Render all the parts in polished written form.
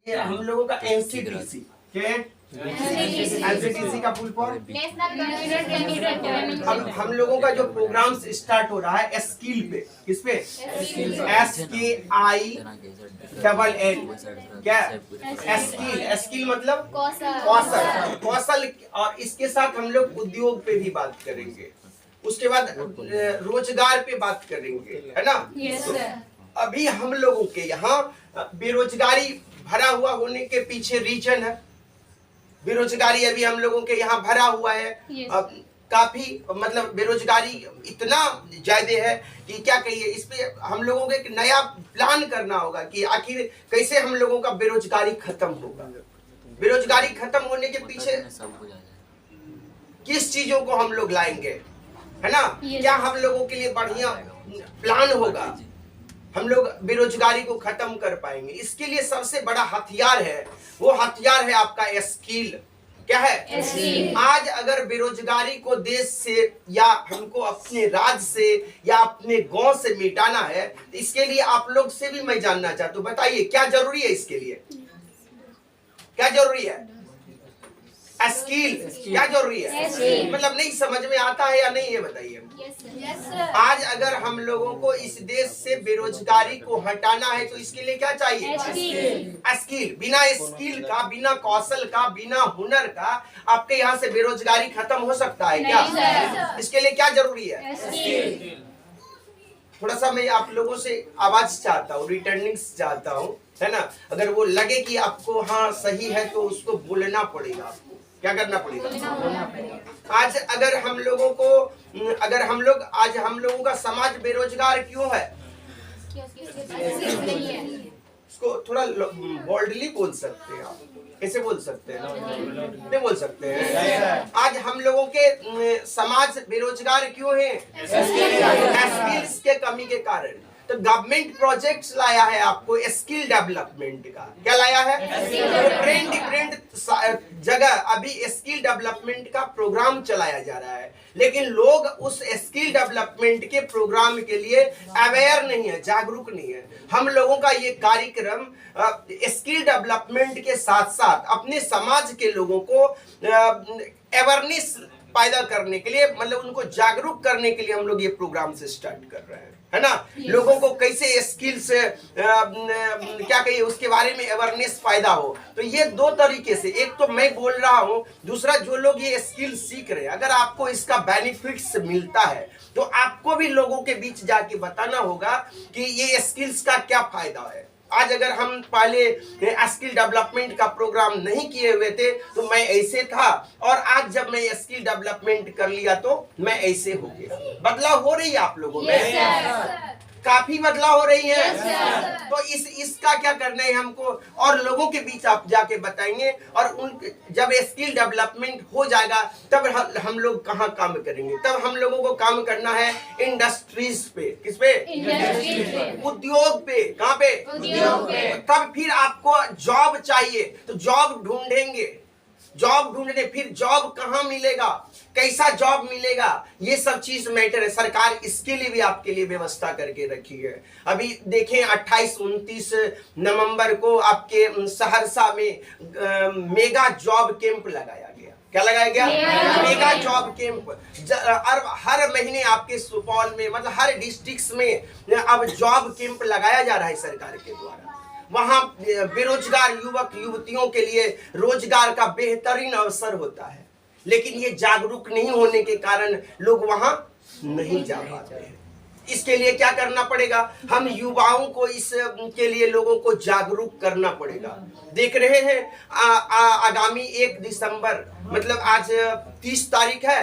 ये हम लोगों का एनसीटीसी क्या है? एनसीटीसी का फुल फॉर्म। अब हम लोगों का जो प्रोग्राम स्टार्ट हो रहा है स्किल पे, किस पे? SKILL क्या? स्किल मतलब कौशल। कौशल और इसके साथ हम लोग उद्योग पे भी बात करेंगे, उसके बाद रोजगार पे बात करेंगे, है ना? अभी हम लोगों के यहाँ बेरोजगारी भरा हुआ होने के पीछे रीजन है। बेरोजगारी अभी हम लोगों के यहाँ भरा हुआ है। अब काफी मतलब बेरोजगारी इतना ज्यादा है कि क्या कहिए। इस पे हम लोगों को एक नया प्लान करना होगा कि आखिर कैसे हम लोगों का बेरोजगारी खत्म होगा। बेरोजगारी खत्म होने के पीछे किस चीजों को हम लोग लाएंगे, है ना? क्या हम लोगों के लिए बढ़िया प्लान होगा, हम लोग बेरोजगारी को खत्म कर पाएंगे। इसके लिए सबसे बड़ा हथियार है, वो हथियार है आपका स्किल। क्या है? आज अगर बेरोजगारी को देश से या हमको अपने राज्य से या अपने गांव से मिटाना है, तो इसके लिए आप लोग से भी मैं जानना चाहता हूँ, बताइए क्या जरूरी है? इसके लिए क्या जरूरी है? स्किल क्या जरूरी है? मतलब नहीं समझ में आता है या नहीं, ये बताइए। आज अगर हम लोगों को इस देश से बेरोजगारी को हटाना है तो इसके लिए क्या चाहिए? स्किल। बिना स्किल का, बिना कौशल का, बिना हुनर का आपके यहाँ से बेरोजगारी खत्म हो सकता है क्या? इसके लिए क्या जरूरी है? थोड़ा सा मैं आप लोगों से आवाज चाहता हूँ, रिटर्निंग चाहता हूँ, है ना? अगर वो लगे कि आपको हाँ सही है तो उसको बोलना पड़ेगा। आपको क्या करना पड़ेगा? आज अगर हम लोगों को आज हम लोगों का समाज बेरोजगार क्यों है? इसको थोड़ा बोल्डली बोल सकते हैं आप। कैसे बोल सकते हैं? नहीं बोल सकते हैं। आज हम लोगों के समाज बेरोजगार क्यों है? स्किल्स के कमी के कारण। तो गवर्नमेंट प्रोजेक्ट्स लाया है आपको स्किल डेवलपमेंट का। क्या लाया है? डिफरेंट जगह अभी स्किल डेवलपमेंट का प्रोग्राम चलाया जा रहा है, लेकिन लोग उस स्किल डेवलपमेंट के प्रोग्राम के लिए अवेयर नहीं है, जागरूक नहीं है। हम लोगों का ये कार्यक्रम स्किल डेवलपमेंट के साथ साथ अपने समाज के लोगों को अवेयरनेस पैदा करने के लिए, मतलब उनको जागरूक करने के लिए हम लोग ये प्रोग्राम से स्टार्ट कर रहे हैं, है ना? लोगों को कैसे स्किल्स क्या कहिए उसके बारे में अवेयरनेस पैदा हो। तो ये दो तरीके से, एक तो मैं बोल रहा हूँ, दूसरा जो लोग ये स्किल सीख रहे हैं, अगर आपको इसका बेनिफिट्स मिलता है तो आपको भी लोगों के बीच जाके बताना होगा कि ये स्किल्स का क्या फायदा है। आज अगर हम पहले स्किल डेवलपमेंट का प्रोग्राम नहीं किए हुए थे तो मैं ऐसे था, और आज जब मैं स्किल डेवलपमेंट कर लिया तो मैं ऐसे हो गया। बदलाव हो रही है आप लोगों में, काफी बदलाव हो रही है। तो इसका क्या करना है हमको, और लोगों के बीच आप जाके बताएंगे, और उन जब स्किल डेवलपमेंट हो जाएगा तब हम लोग कहाँ काम करेंगे? तब हम लोगों को काम करना है इंडस्ट्रीज पे। किस पे? उद्योग पे। कहाँ पे? उद्योग पे। तब फिर आपको जॉब चाहिए तो जॉब ढूंढेंगे, जॉब ढूंढने, फिर जॉब कहाँ मिलेगा, कैसा जॉब मिलेगा, ये सब चीज मैटर है। सरकार इसके लिए भी आपके लिए व्यवस्था करके रखी है। अभी देखें 28-29 नवंबर को आपके सहरसा में मेगा जॉब कैंप लगाया गया। क्या लगाया गया? Mega job camp. हर महीने आपके सुपौल में, मतलब हर डिस्ट्रिक्ट में अब जॉब कैंप लगाया जा रहा है सरकार के द्वारा। वहां बेरोजगार युवक युवतियों के लिए रोजगार का बेहतरीन अवसर होता है, लेकिन ये जागरूक नहीं होने के कारण लोग वहां नहीं जा पाते हैं। इसके लिए क्या करना पड़ेगा? हम युवाओं को इसके लिए लोगों को जागरूक करना पड़ेगा। देख रहे हैं आगामी 1 दिसंबर, मतलब आज 30 तारीख है,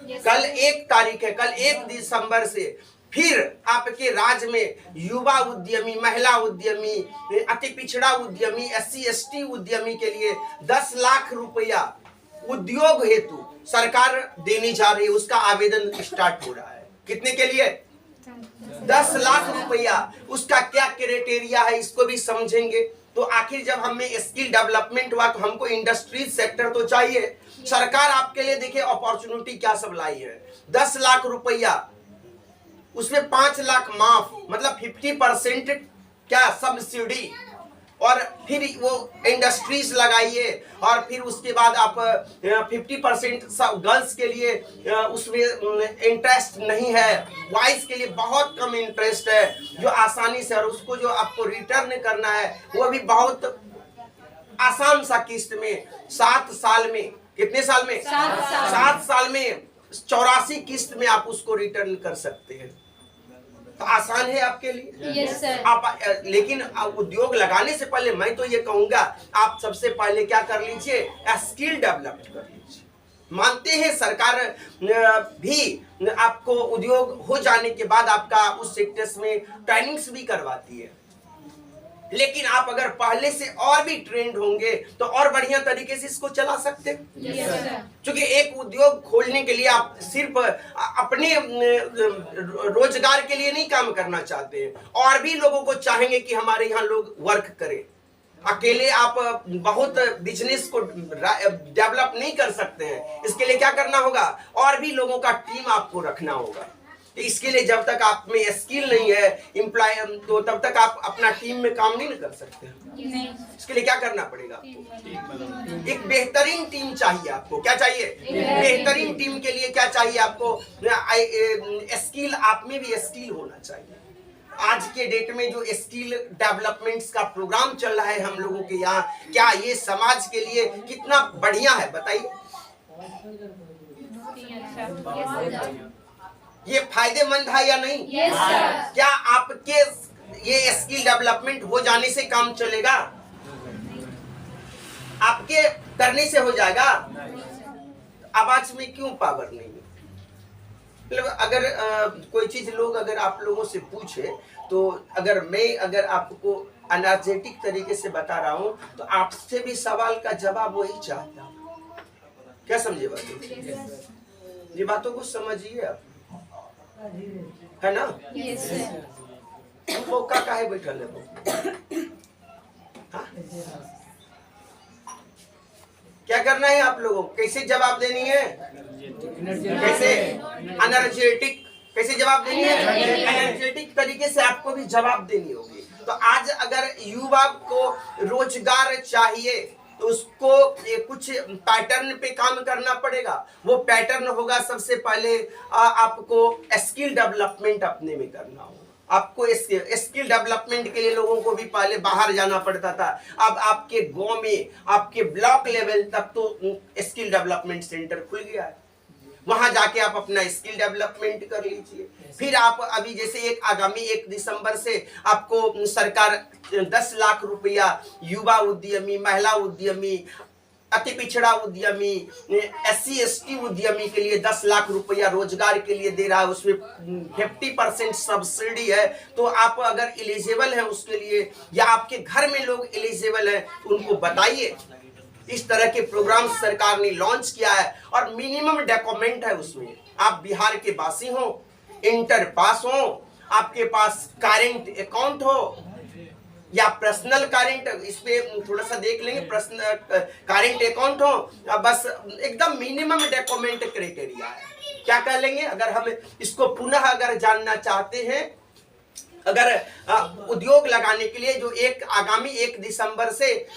कल 1 तारीख है, कल 1 दिसंबर से फिर आपके राज्य में युवा उद्यमी, महिला उद्यमी, अति पिछड़ा उद्यमी, SC ST उद्यमी के लिए 10 लाख रुपया उद्योग हेतु सरकार देने जा रही है। उसका आवेदन स्टार्ट हो रहा है। कितने के लिए? 10 लाख रुपया। उसका क्या क्राइटेरिया है इसको भी समझेंगे। तो आखिर जब हमें स्किल डेवलपमेंट हुआ तो हमको इंडस्ट्रीज सेक्टर तो चाहिए। सरकार आपके लिए देखिए अपॉर्चुनिटी क्या सब लाई है। 10 लाख रुपया, उसमें 5 लाख माफ, मतलब 50% क्या सब्सिडी, और फिर वो इंडस्ट्रीज लगाइए, और फिर उसके बाद आप 50% गर्ल्स के लिए उसमें इंटरेस्ट नहीं है, बॉयज के लिए बहुत कम इंटरेस्ट है जो आसानी से, और उसको जो आपको रिटर्न करना है वो भी बहुत आसान सा किस्त में 7 साल में, कितने साल में? 7 साल में 84 किस्त में आप उसको रिटर्न कर सकते हैं। तो आसान है आपके लिए। Yes sir. आप लेकिन उद्योग लगाने से पहले मैं तो ये कहूंगा आप सबसे पहले क्या कर लीजिए, स्किल डेवलप कर लीजिए। मानते हैं सरकार भी आपको उद्योग हो जाने के बाद आपका उस सेक्टर्स में ट्रेनिंग्स भी करवाती है, लेकिन आप अगर पहले से और भी ट्रेंड होंगे तो और बढ़िया तरीके से इसको चला सकते हैं। क्योंकि एक उद्योग खोलने के लिए आप सिर्फ अपने रोजगार के लिए नहीं काम करना चाहते हैं, और भी लोगों को चाहेंगे कि हमारे यहाँ लोग वर्क करें। अकेले आप बहुत बिजनेस को डेवलप नहीं कर सकते हैं, इसके लिए क्या करना होगा, और भी लोगों का टीम आपको रखना होगा। तो इसके लिए जब तक आप में स्किल नहीं है एम्प्लॉय, तो तब तक आप अपना टीम में काम नहीं कर सकते हैं। इसके लिए क्या करना पड़ेगा आपको, एक बेहतरीन टीम चाहिए। आपको क्या चाहिए? बेहतरीन टीम के लिए क्या चाहिए आपको, स्किल, आप में भी स्किल होना चाहिए। आज के डेट में जो स्किल डेवलपमेंट्स का प्रोग्राम चल रहा है हम लोगों के यहाँ, क्या ये समाज के लिए कितना बढ़िया है बताइए? ये फायदेमंद है या नहीं? yes, क्या आपके ये स्किल डेवलपमेंट हो जाने से काम चलेगा? आपके करने से हो जाएगा? आवाज में क्यों पावर नहीं है? मतलब अगर कोई चीज लोग अगर आप लोगों से पूछे, तो अगर आपको एनर्जेटिक तरीके से बता रहा हूं तो आपसे भी सवाल का जवाब वही चाहता हूं। क्या समझे बात? ये बातों को समझिए आप, है ना? मौका काहे बैठल है? हाँ? क्या करना है आप लोगों को? कैसे जवाब देनी है? कैसे एनर्जेटिक, कैसे जवाब देनी है? एनर्जेटिक तरीके से आपको भी जवाब देनी होगी। तो आज अगर युवा को रोजगार चाहिए तो उसको कुछ पैटर्न पे काम करना पड़ेगा। वो पैटर्न होगा सबसे पहले आपको स्किल डेवलपमेंट अपने में करना होगा। आपको स्किल डेवलपमेंट के लिए लोगों को भी पहले बाहर जाना पड़ता था। अब आपके गांव में, आपके ब्लॉक लेवल तक तो स्किल डेवलपमेंट सेंटर खुल गया है, वहां जाके आप अपना स्किल डेवलपमेंट कर लीजिए। फिर आप अभी जैसे आगामी 1 दिसंबर से आपको सरकार 10 लाख रुपया युवा उद्यमी, महिला उद्यमी, अति पिछड़ा उद्यमी, SC ST उद्यमी के लिए 10 लाख रुपया रोजगार के लिए दे रहा है। उसमें 50% सब्सिडी है। तो आप अगर एलिजिबल हैं उसके लिए, या आपके घर में लोग एलिजिबल हैं, उनको बताइए। इस तरह के प्रोग्राम सरकार ने लॉन्च किया है, और मिनिमम डॉक्यूमेंट है उसमें। आप बिहार के वासी हो, इंटर पास हो, आपके पास करेंट अकाउंट हो या पर्सनल करेंट, इस पे थोड़ा सा देख लेंगे, पर्सनल करेंट अकाउंट हो, बस एकदम मिनिमम डॉक्यूमेंट क्राइटेरिया है। क्या कर लेंगे? अगर हम इसको पुनः अगर जानना चाहते हैं, अगर उद्योग लगाने के लिए जो आगामी 1 दिसंबर से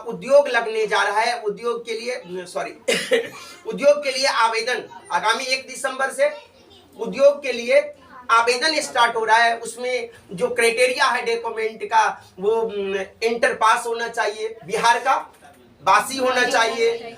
उद्योग लगने जा रहा है, उद्योग के लिए आवेदन आगामी 1 दिसंबर से उद्योग के लिए आवेदन स्टार्ट हो रहा है। उसमें जो क्राइटेरिया है डॉक्यूमेंट का, वो इंटर पास होना चाहिए, बिहार का वासी होना चाहिए,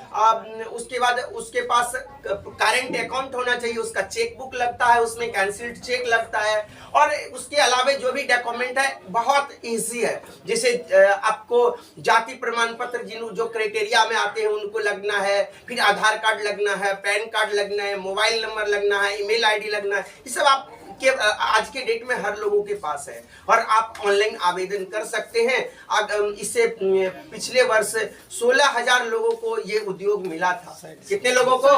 उसके बाद उसके पास करेंट अकाउंट होना चाहिए, उसका चेक बुक लगता है, उसमें कैंसिल्ड चेक लगता है। और उसके अलावा जो भी डॉक्यूमेंट है बहुत इजी है। जैसे आपको जाति प्रमाण पत्र जो क्राइटेरिया में आते हैं उनको लगना है, फिर आधार कार्ड लगना है, पैन कार्ड लगना है, मोबाइल नंबर लगना है, ईमेल आईडी लगना है। ये सब आप आज के डेट में हर लोगों के पास है, और आप ऑनलाइन आवेदन कर सकते हैं। इससे पिछले वर्ष 16,000 लोगों को ये उद्योग मिला था। कितने लोगों को?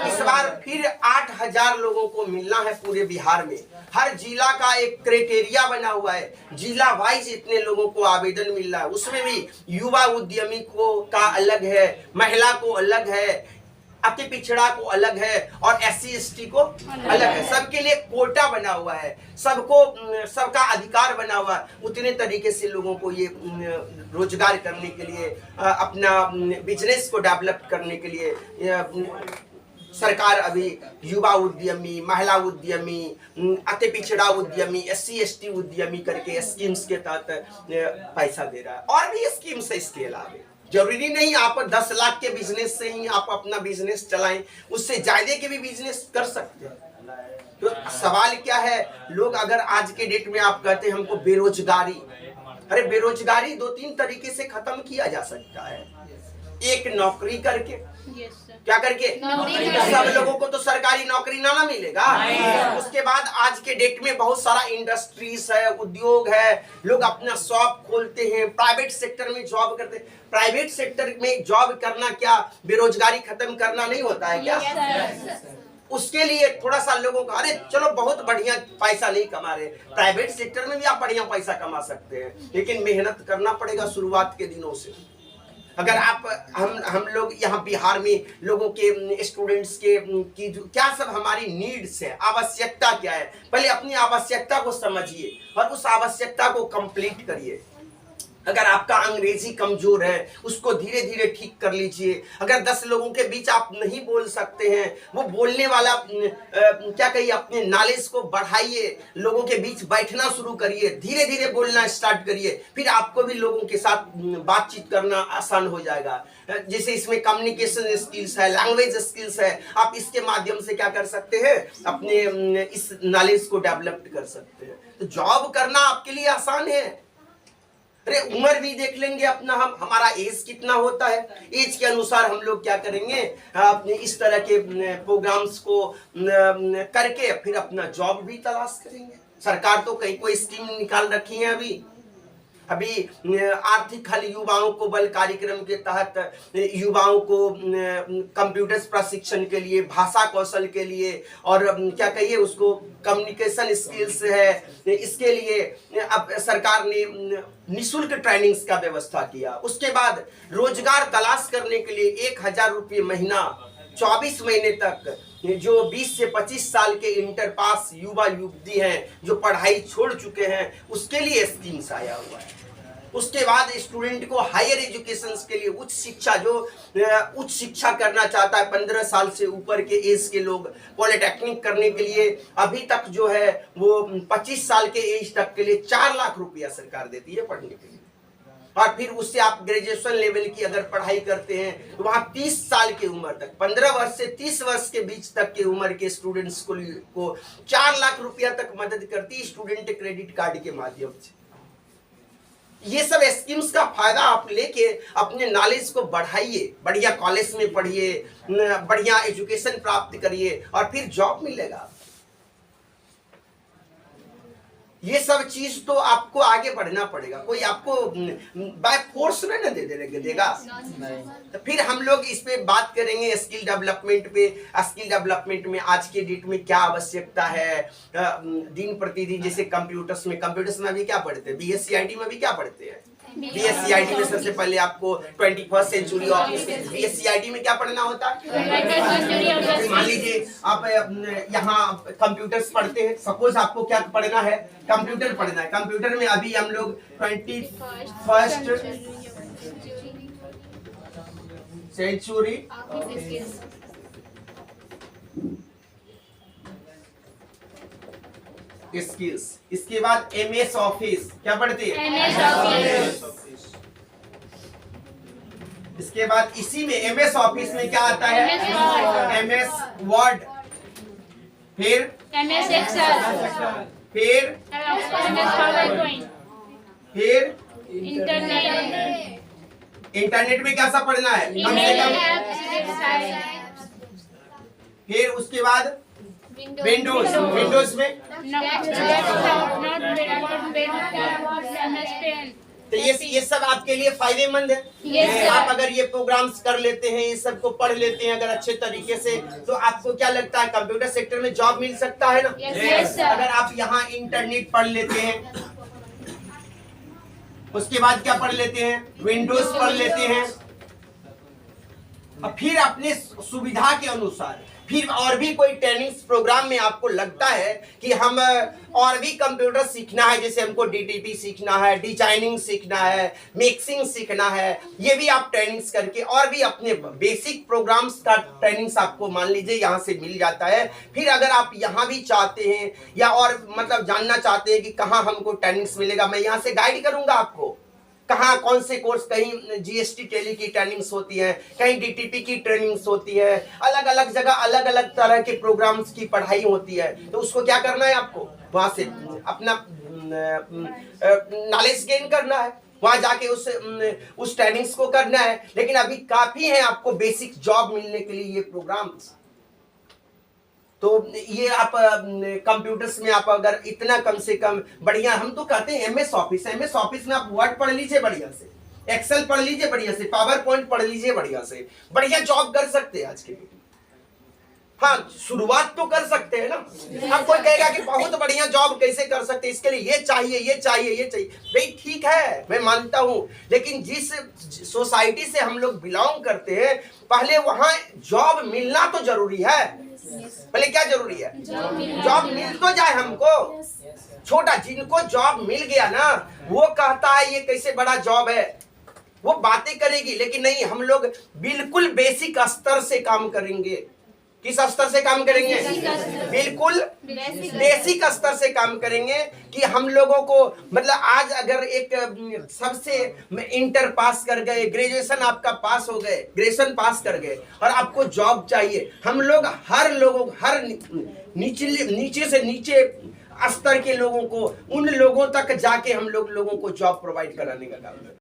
इस बार फिर 8,000 लोगों को मिलना है पूरे बिहार में। हर जिला का एक क्राइटेरिया बना हुआ है, जिला वाइज इतने लोगों को आवेदन मिल रहा है। उसमें भी युवा उद्यमी को का अलग है, महिला को अलग है, अति पिछड़ा को अलग है और SC ST को अलग है। सबके लिए कोटा बना हुआ है, सबको सबका अधिकार बना हुआ है। उतने तरीके से लोगों को ये रोजगार करने के लिए, अपना बिजनेस को डेवलप करने के लिए सरकार अभी युवा उद्यमी, महिला उद्यमी, अति पिछड़ा उद्यमी, SC ST उद्यमी करके स्कीम्स के तहत पैसा दे रहा है। और भी स्कीम्स है इसके अलावा। जरूरी नहीं आप 10 लाख के बिजनेस से ही आप अपना बिजनेस चलाएं, उससे ज्यादा के भी बिजनेस कर सकते हैं। तो सवाल क्या है, लोग अगर आज के डेट में आप कहते हैं हमको बेरोजगारी, अरे बेरोजगारी 2-3 तरीके से खत्म किया जा सकता है। एक नौकरी करके, क्या करके, सब लोगों को तो सरकारी नौकरी ना मिलेगा। उसके बाद आज के डेट में बहुत सारा इंडस्ट्रीज है, उद्योग है, लोग अपना शॉप खोलते हैं, प्राइवेट सेक्टर में जॉब करते हैं। प्राइवेट सेक्टर में जॉब करना क्या बेरोजगारी खत्म करना नहीं होता है क्या? उसके लिए थोड़ा सा लोगों का, अरे चलो बहुत बढ़िया पैसा नहीं कमा रहे, प्राइवेट सेक्टर में भी आप बढ़िया पैसा कमा सकते हैं, लेकिन मेहनत करना पड़ेगा शुरुआत के दिनों से। अगर आप हम लोग यहाँ बिहार में लोगों के स्टूडेंट्स के की क्या सब हमारी नीड्स है, आवश्यकता क्या है, पहले अपनी आवश्यकता को समझिए और उस आवश्यकता को कंप्लीट करिए। अगर आपका अंग्रेजी कमजोर है उसको धीरे धीरे ठीक कर लीजिए। अगर 10 लोगों के बीच आप नहीं बोल सकते हैं, वो बोलने वाला क्या कहिए, अपने नॉलेज को बढ़ाइए, लोगों के बीच बैठना शुरू करिए, धीरे धीरे बोलना स्टार्ट करिए, फिर आपको भी लोगों के साथ बातचीत करना आसान हो जाएगा। जैसे इसमें कम्युनिकेशन स्किल्स है, लैंग्वेज स्किल्स है, आप इसके माध्यम से क्या कर सकते हैं, अपने इस नॉलेज को डेवलप कर सकते हैं। तो जॉब करना आपके लिए आसान है। अरे उम्र भी देख लेंगे अपना, हमारा एज कितना होता है, एज के अनुसार हम लोग क्या करेंगे, अपने इस तरह के प्रोग्राम्स को करके फिर अपना जॉब भी तलाश करेंगे। सरकार तो कई कोई स्कीम निकाल रखी है अभी आर्थिक हल युवाओं को बल कार्यक्रम के तहत युवाओं को कंप्यूटर प्रशिक्षण के लिए, भाषा कौशल के लिए और क्या कहिए उसको कम्युनिकेशन स्किल्स है, इसके लिए अब सरकार ने निःशुल्क ट्रेनिंग्स का व्यवस्था किया। उसके बाद रोजगार तलाश करने के लिए 1000 रुपये महीना 24 महीने तक जो 20 से 25 साल के इंटर पास युवा युवती हैं जो पढ़ाई छोड़ चुके हैं उसके लिए स्कीम्स आया हुआ है। उसके बाद स्टूडेंट को हायर एजुकेशन के लिए उच्च शिक्षा, जो उच्च शिक्षा करना चाहता है 15 साल से ऊपर के एज के लोग, पॉलिटेक्निक करने के लिए अभी तक जो है वो 25 साल के एज तक के लिए 4 लाख रुपया सरकार देती है पढ़ने के लिए। और फिर उससे आप ग्रेजुएशन लेवल की अगर पढ़ाई करते हैं तो वहां 30 साल की उम्र तक, 15 वर्ष से 30 वर्ष के बीच तक की उम्र के स्टूडेंट्स को 4 लाख रुपया तक मदद करती है स्टूडेंट क्रेडिट कार्ड के माध्यम से। ये सब स्कीम्स का फायदा आप लेके अपने नॉलेज को बढ़ाइए, बढ़िया कॉलेज में पढ़िए, बढ़िया एजुकेशन प्राप्त करिए और फिर जॉब मिलेगा। ये सब चीज तो आपको आगे बढ़ना पड़ेगा, कोई आपको बाय फोर्स नहीं ना देगा। तो फिर हम लोग इस पे बात करेंगे स्किल डेवलपमेंट पे। स्किल डेवलपमेंट में आज के डेट में क्या आवश्यकता है, दिन प्रतिदिन जैसे कंप्यूटर्स में अभी क्या पढ़ते हैं, BSc में भी क्या पढ़ते हैं, BSc में सबसे पहले आपको 21st सेंचुरी ऑफिस, BSc में क्या पढ़ना होता है। मान लीजिए आप यहाँ कंप्यूटर्स पढ़ते हैं, सपोज आपको क्या पढ़ना है, कंप्यूटर पढ़ना है। कंप्यूटर में अभी हम लोग 21st सेंचुरी स्किल्स, इसके बाद MS ऑफिस क्या पढ़ते हैं, MS ऑफिस। इसके बाद इसी में MS ऑफिस में क्या आता है, MS वर्ड, फिर MS एक्सेल, फिर इंटरनेट में क्या सा पढ़ना है, कम से कम। फिर उसके बाद विंडोज में तो ये सब आपके लिए फायदेमंद है। आप अगर ये प्रोग्राम्स कर लेते हैं, ये सब को पढ़ लेते हैं अगर अच्छे तरीके से, तो आपको क्या लगता है कंप्यूटर सेक्टर में जॉब मिल सकता है ना। अगर आप यहाँ इंटरनेट पढ़ लेते हैं, उसके बाद क्या पढ़ लेते हैं, विंडोज पढ़ लेते हैं, और फिर अपने सुविधा के अनुसार फिर और भी कोई ट्रेनिंग प्रोग्राम में आपको लगता है कि हम और भी कंप्यूटर सीखना है, जैसे हमको डीटीपी सीखना है, डिजाइनिंग सीखना है, मिक्सिंग सीखना है, ये भी आप ट्रेनिंग्स करके और भी अपने बेसिक प्रोग्राम्स का ट्रेनिंग्स आपको मान लीजिए यहाँ से मिल जाता है। फिर अगर आप यहाँ भी चाहते हैं या और मतलब जानना चाहते हैं कि कहाँ हमको ट्रेनिंग्स मिलेगा, मैं यहाँ से गाइड करूंगा आपको कहाँ कौन से कोर्स, कहीं जीएसटी टेली की ट्रेनिंग्स होती है, कहीं डीटीपी की ट्रेनिंग्स होती है, अलग अलग जगह अलग अलग तरह के प्रोग्राम्स की पढ़ाई होती है। तो उसको क्या करना है, आपको वहां से अपना नॉलेज गेन करना है, वहां जाके उस ट्रेनिंग्स को करना है। लेकिन अभी काफी है आपको बेसिक जॉब मिलने के लिए ये प्रोग्राम्स। तो ये आप कंप्यूटर्स में आप अगर इतना कम से कम बढ़िया, हम तो कहते हैं एमएस ऑफिस में आप वर्ड पढ़ लीजिए बढ़िया से, एक्सेल पढ़ लीजिए बढ़िया से, पावर पॉइंट पढ़ लीजिए बढ़िया से, बढ़िया जॉब कर सकते हैं आज के दिन। हाँ, शुरुआत तो कर सकते हैं ना। अब कोई कहेगा कि बहुत बढ़िया जॉब कैसे कर सकते हैं, इसके लिए ये चाहिए ये चाहिए ये चाहिए, भाई ठीक है मैं मानता हूं, लेकिन जिस सोसाइटी से हम लोग बिलोंग करते हैं पहले वहां जॉब मिलना तो जरूरी है। पहले क्या जरूरी है, जॉब मिल तो जाए हमको। छोटा जिनको जॉब मिल गया ना, वो कहता है ये कैसे बड़ा जॉब है, वो बातें करेगी, लेकिन नहीं, हम लोग बिल्कुल बेसिक स्तर से काम करेंगे। किस स्तर से काम करेंगे, बिल्कुल बेसिक स्तर से काम करेंगे कि हम लोगों को मतलब आज अगर एक सबसे इंटर पास कर गए, ग्रेजुएशन आपका पास हो गए, ग्रेजुएशन पास कर गए और आपको जॉब चाहिए, हम लोग हर नीचे से नीचे स्तर के लोगों को, उन लोगों तक जाके हम लोगों को जॉब प्रोवाइड कराने का काम है।